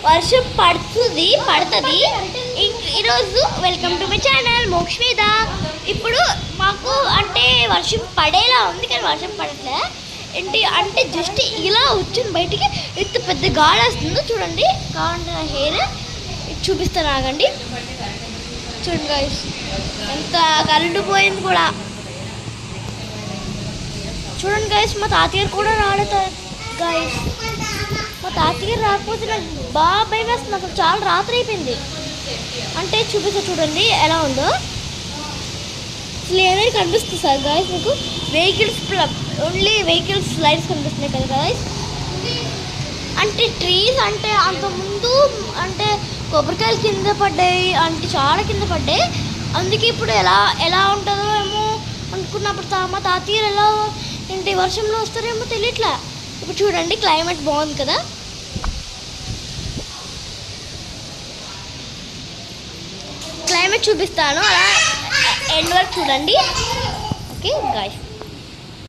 వర్షం పడుతుంది. ఈరోజు వెల్కమ్ టు మై ఛానల్ మోక్షవేద. ఇప్పుడు మాకు అంటే వర్షం పడేలా ఉంది కానీ వర్షం పడట్లే. ఏంటి అంటే జస్ట్ ఇలా వచ్చింది బయటికి. ఎంత పెద్ద గాలి వస్తుందో చూడండి. కావాలంటే నా హెయిర్ చూపిస్తాను, ఆగండి. చూడండి గాయస్, ఎంత కరెంటు పోయింది కూడా. చూడండి గాయస్, మా తాతగారు కూడా రాలేదు గాయస్. మా తాతగారు రాకపోతే నాకు బాగా భయం వేస్తుంది. అసలు చాలా రాత్రి అయిపోయింది. అంటే చూపిస్తా చూడండి ఎలా ఉందో. అసలు ఏదైనా కనిపిస్తుంది సార్ గాయస్ మీకు. వెహికల్స్ ఓన్లీ వెహికల్స్ లైట్స్ కనిపిస్తున్నాయి కదా గాయస్. అంటే ట్రీస్ అంటే అంతకుముందు అంటే కొబ్బరికాయలు కింద పడ్డాయి, అంటే చాలా కింద పడ్డాయి. అందుకే ఇప్పుడు ఎలా ఉంటుందో ఏమో అనుకున్నప్పుడు మా తాతయ్యలు ఎలా ఏంటి వర్షంలో వస్తారేమో తెలియట్లే. ఇప్పుడు చూడండి క్లైమేట్ బాగుంది కదా. క్లైమేట్ చూపిస్తాను, అలా ఎండ్ వరకు చూడండి. Okay guys.